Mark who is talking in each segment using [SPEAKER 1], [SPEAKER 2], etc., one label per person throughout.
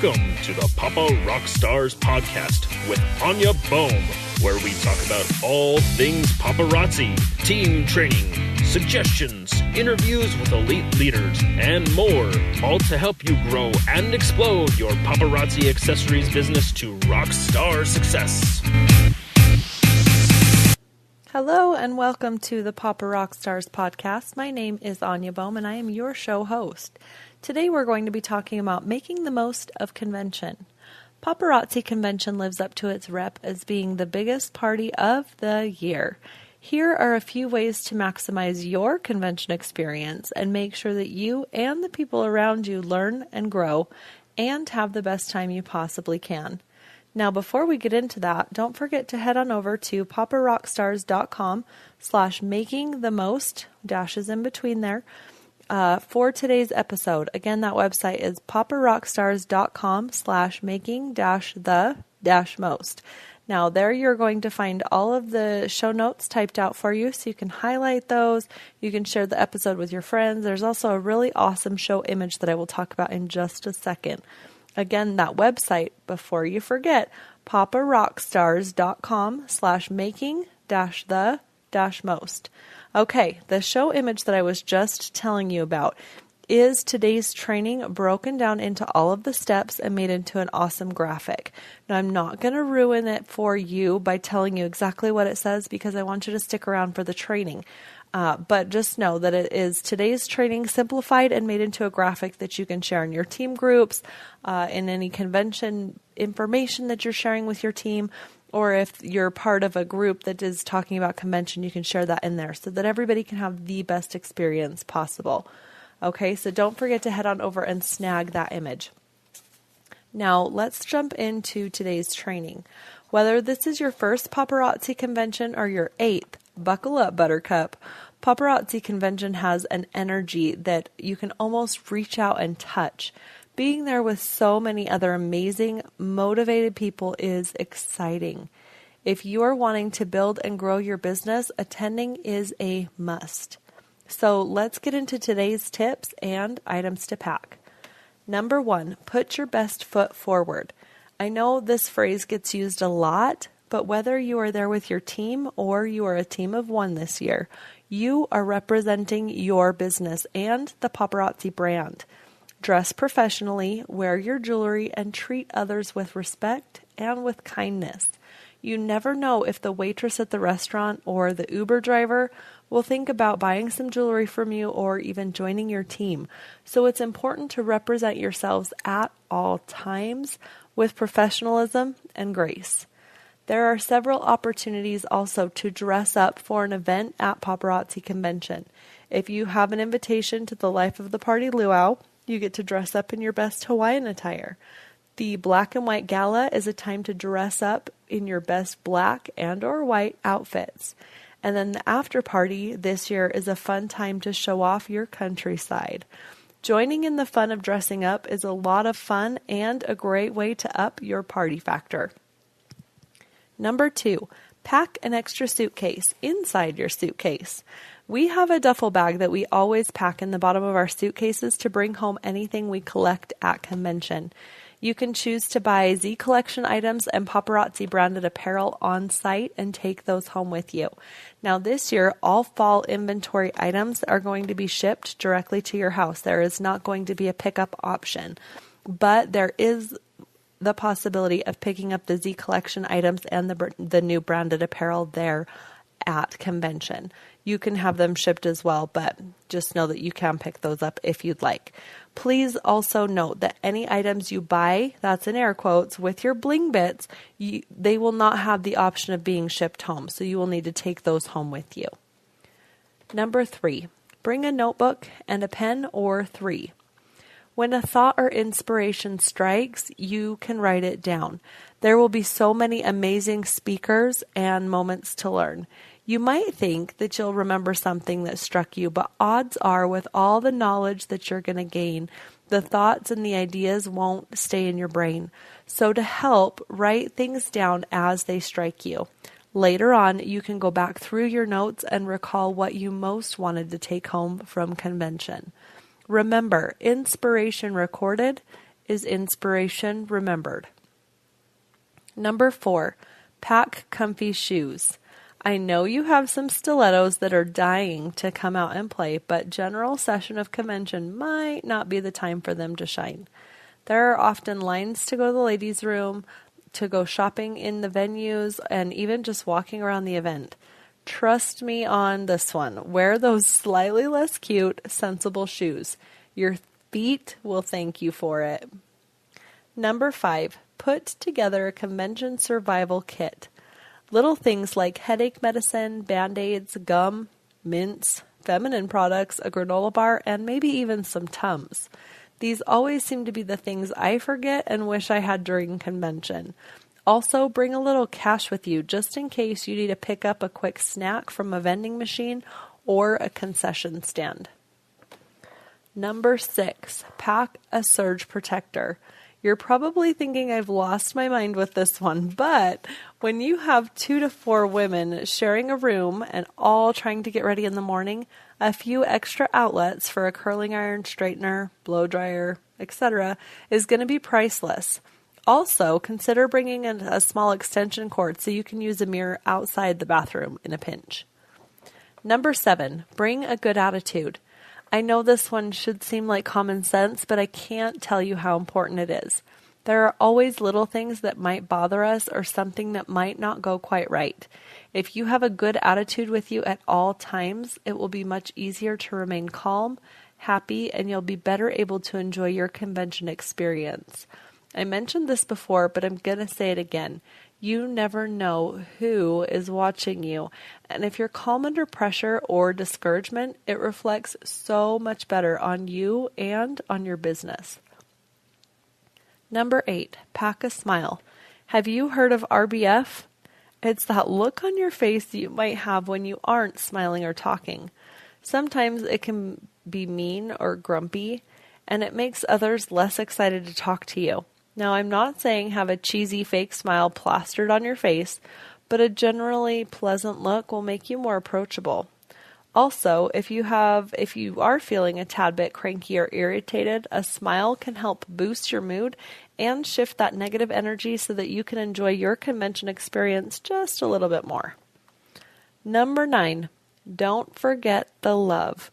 [SPEAKER 1] Welcome to the Papa Rockstars podcast with Anya Bohm, where we talk about all things paparazzi, team training, suggestions, interviews with elite leaders, and more, all to help you grow and explode your paparazzi accessories business to rockstar success.
[SPEAKER 2] Hello and welcome to the Papa Rockstars podcast. My name is Anya Bohm and I am your show host. Today we're going to be talking about making the most of convention. Paparazzi Convention lives up to its rep as being the biggest party of the year. Here are a few ways to maximize your convention experience and make sure that you and the people around you learn and grow and have the best time you possibly can. Now, before we get into that, don't forget to head on over to paparockstars.com/makingthemost, dashes in between there, for today's episode. Again, that website is paparockstars.com/making-the-most. Now, there you're going to find all of the show notes typed out for you, so you can highlight those. You can share the episode with your friends. There's also a really awesome show image that I will talk about in just a second. Again, that website, before you forget, paparockstars.com/making-the-most. Okay, the show image that I was just telling you about is today's training broken down into all of the steps and made into an awesome graphic. Now, I'm not going to ruin it for you by telling you exactly what it says because I want you to stick around for the training. But just know that it is today's training simplified and made into a graphic that you can share in your team groups, in any convention information that you're sharing with your team, or if you're part of a group that is talking about convention, you can share that in there so that everybody can have the best experience possible. Okay, so don't forget to head on over and snag that image. Now, let's jump into today's training. Whether this is your first paparazzi convention or your 8th, buckle up, Buttercup. Paparazzi Convention has an energy that you can almost reach out and touch. Being there with so many other amazing, motivated people is exciting. If you are wanting to build and grow your business, attending is a must. So let's get into today's tips and items to pack. Number 1, put your best foot forward. I know this phrase gets used a lot, but whether you are there with your team or you are a team of one this year, you are representing your business and the paparazzi brand. Dress professionally, wear your jewelry, and treat others with respect and with kindness. You never know if the waitress at the restaurant or the Uber driver will think about buying some jewelry from you or even joining your team. So it's important to represent yourselves at all times with professionalism and grace. There are several opportunities also to dress up for an event at Paparazzi Convention. If you have an invitation to the Life of the Party Luau, you get to dress up in your best Hawaiian attire. The Black and White Gala is a time to dress up in your best black and or white outfits. And then the after party this year is a fun time to show off your countryside. Joining in the fun of dressing up is a lot of fun and a great way to up your party factor. Number 2, pack an extra suitcase inside your suitcase. We have a duffel bag that we always pack in the bottom of our suitcases to bring home anything we collect at convention. You can choose to buy Z Collection items and paparazzi branded apparel on site and take those home with you. Now this year, all fall inventory items are going to be shipped directly to your house. There is not going to be a pickup option, but there is the possibility of picking up the Z Collection items and the new branded apparel there at convention. You can have them shipped as well, but just know that you can pick those up if you'd like. Please also note that any items you buy, that's in air quotes, with your bling bits, they will not have the option of being shipped home, so you will need to take those home with you. Number 3, bring a notebook and a pen or 3. When a thought or inspiration strikes, you can write it down. There will be so many amazing speakers and moments to learn. You might think that you'll remember something that struck you, but odds are with all the knowledge that you're going to gain, the thoughts and the ideas won't stay in your brain. So to help, write things down as they strike you. Later on, you can go back through your notes and recall what you most wanted to take home from convention. Remember, inspiration recorded is inspiration remembered. Number 4, pack comfy shoes. I know you have some stilettos that are dying to come out and play, but general session of convention might not be the time for them to shine. There are often lines to go to the ladies' room, to go shopping in the venues, and even just walking around the event. Trust me on this one. Wear those slightly less cute, sensible shoes. Your feet will thank you for it. Number 5, put together a convention survival kit. Little things like headache medicine, Band-Aids, gum, mints, feminine products, a granola bar, and maybe even some Tums. These always seem to be the things I forget and wish I had during convention. Also, bring a little cash with you just in case you need to pick up a quick snack from a vending machine or a concession stand. Number 6, pack a surge protector. You're probably thinking I've lost my mind with this one, but when you have 2 to 4 women sharing a room and all trying to get ready in the morning, a few extra outlets for a curling iron, straightener, blow dryer, etc. is going to be priceless. Also, consider bringing in a small extension cord so you can use a mirror outside the bathroom in a pinch. Number 7, bring a good attitude. I know this one should seem like common sense, but I can't tell you how important it is. There are always little things that might bother us or something that might not go quite right. If you have a good attitude with you at all times, it will be much easier to remain calm, happy, and you'll be better able to enjoy your convention experience. I mentioned this before, but I'm going to say it again. You never know who is watching you, and if you're calm under pressure or discouragement, it reflects so much better on you and on your business. Number 8, pack a smile. Have you heard of RBF? It's that look on your face you might have when you aren't smiling or talking. Sometimes it can be mean or grumpy, and it makes others less excited to talk to you. Now, I'm not saying have a cheesy fake smile plastered on your face, but a generally pleasant look will make you more approachable. Also, if you are feeling a tad bit cranky or irritated, a smile can help boost your mood and shift that negative energy so that you can enjoy your convention experience just a little bit more. Number 9, don't forget the love.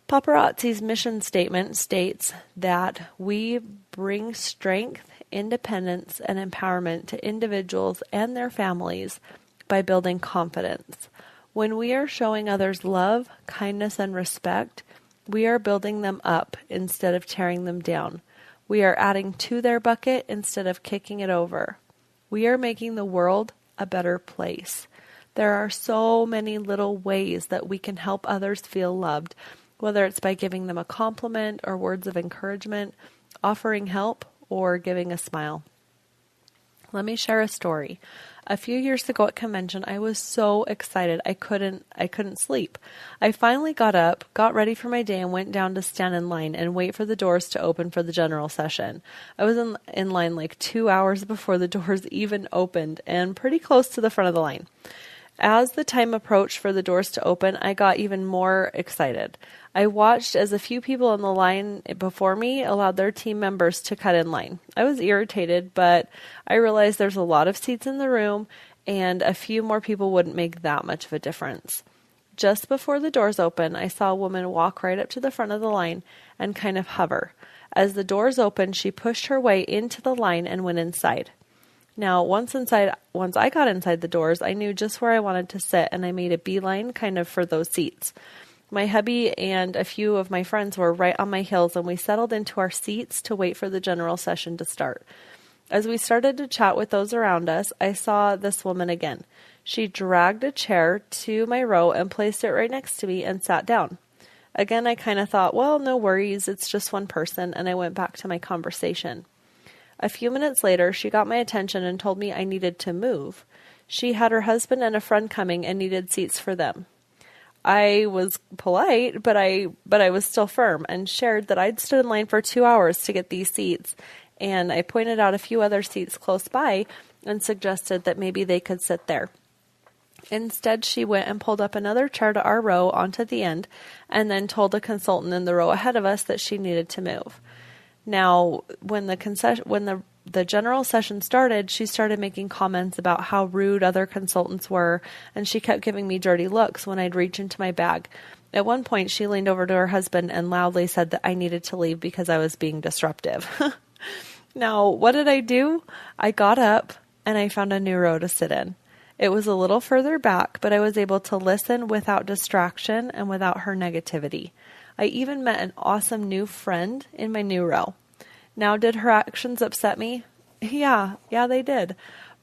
[SPEAKER 2] Paparazzi's mission statement states that we bring strength, independence, and empowerment to individuals and their families by building confidence. When we are showing others love, kindness, and respect, we are building them up instead of tearing them down. We are adding to their bucket instead of kicking it over. We are making the world a better place. There are so many little ways that we can help others feel loved, whether it's by giving them a compliment or words of encouragement, offering help, or giving a smile. Let me share a story. A few years ago at convention, I was so excited I couldn't sleep. I finally got up, got ready for my day, and went down to stand in line and wait for the doors to open for the general session. I was in line like 2 hours before the doors even opened and pretty close to the front of the line. As the time approached for the doors to open, I got even more excited. I watched as a few people on the line before me allowed their team members to cut in line. I was irritated, but I realized there's a lot of seats in the room and a few more people wouldn't make that much of a difference. Just before the doors opened, I saw a woman walk right up to the front of the line and kind of hover. As the doors opened, she pushed her way into the line and went inside. Now, once I got inside the doors, I knew just where I wanted to sit, and I made a beeline kind of for those seats. My hubby and a few of my friends were right on my heels, and we settled into our seats to wait for the general session to start. As we started to chat with those around us, I saw this woman again. She dragged a chair to my row and placed it right next to me and sat down. Again, I kind of thought, well, no worries, it's just one person, and I went back to my conversation. A few minutes later, she got my attention and told me I needed to move. She had her husband and a friend coming and needed seats for them. I was polite, but I was still firm and shared that I'd stood in line for 2 hours to get these seats, and I pointed out a few other seats close by and suggested that maybe they could sit there. Instead, she went and pulled up another chair to our row onto the end and then told a consultant in the row ahead of us that she needed to move. Now, when the general session started, she started making comments about how rude other consultants were, and she kept giving me dirty looks when I'd reach into my bag. At one point, she leaned over to her husband and loudly said that I needed to leave because I was being disruptive. Now, what did I do? I got up and I found a new row to sit in. It was a little further back, but I was able to listen without distraction and without her negativity. I even met an awesome new friend in my new row. Now, did her actions upset me? Yeah, they did.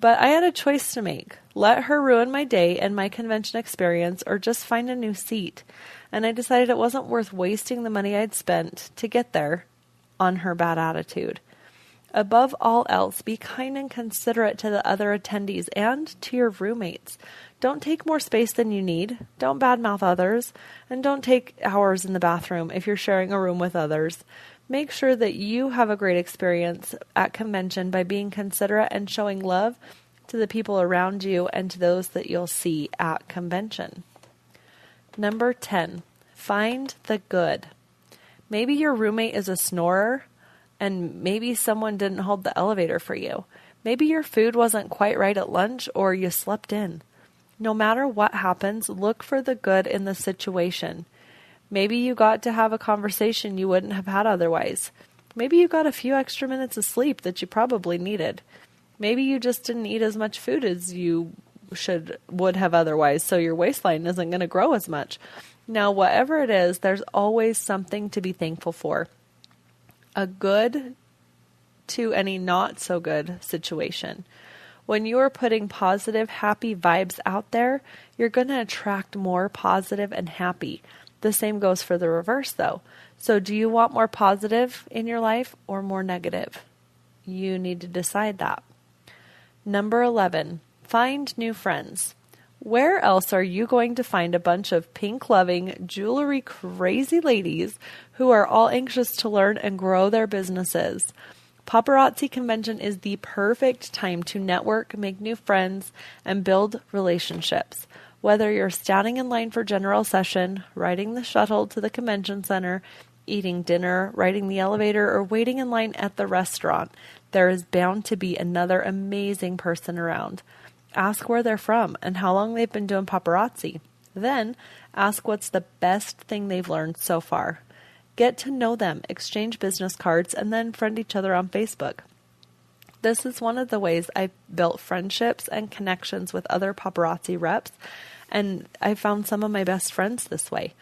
[SPEAKER 2] But I had a choice to make. Let her ruin my day and my convention experience, or just find a new seat. And I decided it wasn't worth wasting the money I'd spent to get there on her bad attitude. Above all else, be kind and considerate to the other attendees and to your roommates. Don't take more space than you need. Don't badmouth others. And don't take hours in the bathroom if you're sharing a room with others. Make sure that you have a great experience at convention by being considerate and showing love to the people around you and to those that you'll see at convention. Number 10, find the good. Maybe your roommate is a snorer, and maybe someone didn't hold the elevator for you. Maybe your food wasn't quite right at lunch, or you slept in. No matter what happens, look for the good in the situation. Maybe you got to have a conversation you wouldn't have had otherwise. Maybe you got a few extra minutes of sleep that you probably needed. Maybe you just didn't eat as much food as you would have otherwise, so your waistline isn't going to grow as much. Now, whatever it is, there's always something to be thankful for. A good to any not so good situation. When you are putting positive, happy vibes out there, you're going to attract more positive and happy. The same goes for the reverse, though. So do you want more positive in your life or more negative? You need to decide that. Number 11, find new friends. Where else are you going to find a bunch of pink-loving, jewelry-crazy ladies who are all anxious to learn and grow their businesses? Paparazzi Convention is the perfect time to network, make new friends, and build relationships. Whether you're standing in line for general session, riding the shuttle to the convention center, eating dinner, riding the elevator, or waiting in line at the restaurant, there is bound to be another amazing person around. Ask where they're from and how long they've been doing paparazzi. Then ask what's the best thing they've learned so far. Get to know them, exchange business cards, and then friend each other on Facebook. This is one of the ways I've built friendships and connections with other paparazzi reps, and I found some of my best friends this way.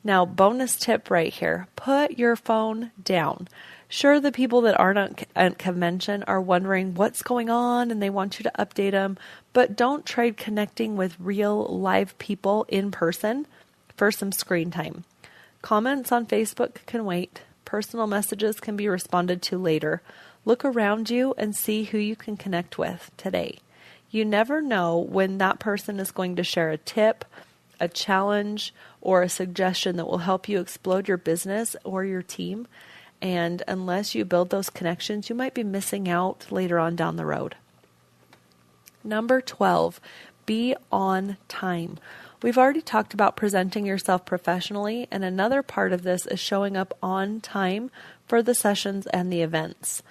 [SPEAKER 2] Now, bonus tip right here, put your phone down. Sure, the people that aren't at convention are wondering what's going on and they want you to update them, but don't trade connecting with real live people in person for some screen time. Comments on Facebook can wait. Personal messages can be responded to later. Look around you and see who you can connect with today. You never know when that person is going to share a tip, a challenge, or a suggestion that will help you explode your business or your team. And unless you build those connections, you might be missing out later on down the road. Number 12, be on time. We've already talked about presenting yourself professionally, and another part of this is showing up on time for the sessions and the events.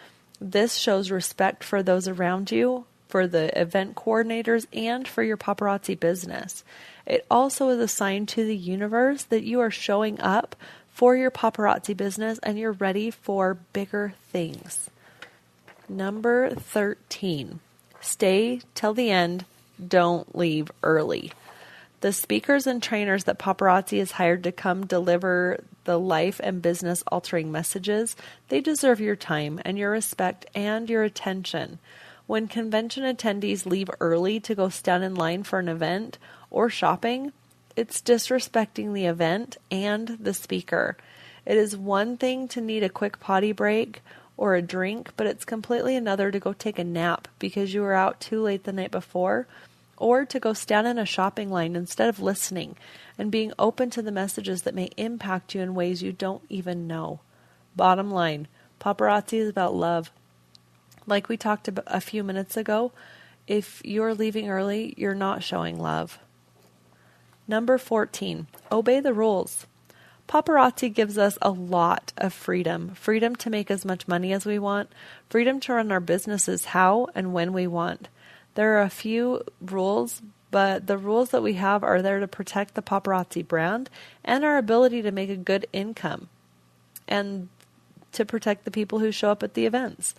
[SPEAKER 2] This shows respect for those around you, for the event coordinators, and for your paparazzi business. It also is a sign to the universe that you are showing up for your paparazzi business and you're ready for bigger things. Number 13, stay till the end. Don't leave early. The speakers and trainers that paparazzi has hired to come deliver the life and business altering messages, they deserve your time and your respect and your attention. When convention attendees leave early to go stand in line for an event or shopping, it's disrespecting the event and the speaker. It is one thing to need a quick potty break or a drink, but it's completely another to go take a nap because you were out too late the night before, or to go stand in a shopping line instead of listening and being open to the messages that may impact you in ways you don't even know. Bottom line, paparazzi is about love. Like we talked about a few minutes ago, if you're leaving early, you're not showing love. Number 14, obey the rules. Paparazzi gives us a lot of freedom. Freedom to make as much money as we want. Freedom to run our businesses how and when we want. There are a few rules, but the rules that we have are there to protect the paparazzi brand and our ability to make a good income and to protect the people who show up at the events.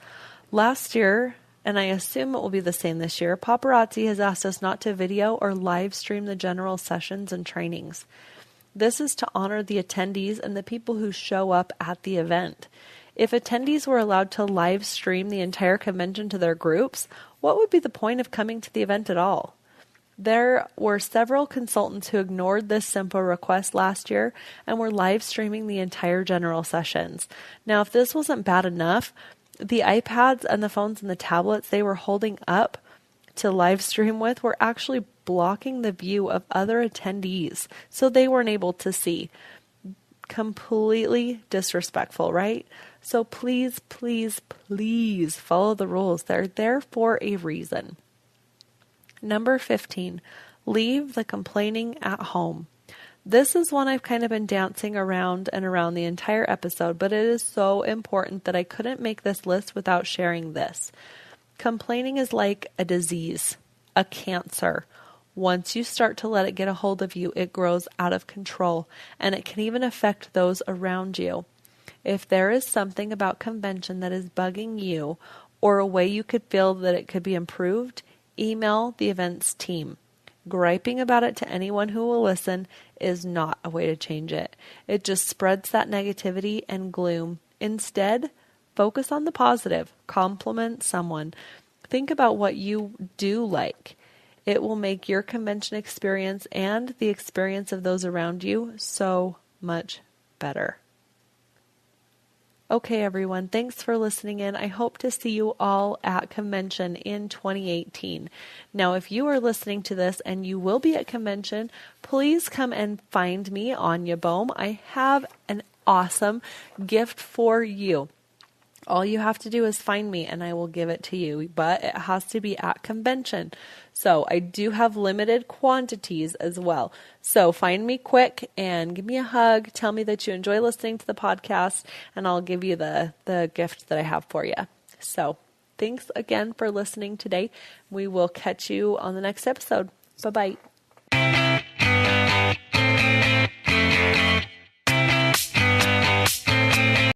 [SPEAKER 2] Last year, and I assume it will be the same this year, paparazzi has asked us not to video or live stream the general sessions and trainings. This is to honor the attendees and the people who show up at the event. If attendees were allowed to live stream the entire convention to their groups, what would be the point of coming to the event at all? There were several consultants who ignored this simple request last year and were live streaming the entire general sessions. Now, if this wasn't bad enough, the iPads and the phones and the tablets they were holding up to live stream with were actually blocking the view of other attendees, so they weren't able to see. Completely disrespectful, right? So please, please, please follow the rules. They're there for a reason. Number 15, leave the complaining at home. This is one I've kind of been dancing around and around the entire episode, but it is so important that I couldn't make this list without sharing this. Complaining is like a disease, a cancer. Once you start to let it get a hold of you, it grows out of control, and it can even affect those around you. If there is something about convention that is bugging you, or a way you could feel that it could be improved, email the events team. Griping about it to anyone who will listen is not a way to change it. It just spreads that negativity and gloom. Instead, focus on the positive. Compliment someone. Think about what you do like. It will make your convention experience and the experience of those around you so much better. Okay, everyone, thanks for listening in. I hope to see you all at convention in 2018. Now, if you are listening to this and you will be at convention, please come and find me, Anya Bohm. I have an awesome gift for you. All you have to do is find me and I will give it to you, but it has to be at convention. So I do have limited quantities as well. So find me quick and give me a hug. Tell me that you enjoy listening to the podcast and I'll give you the gift that I have for you. So thanks again for listening today. We will catch you on the next episode. Bye-bye.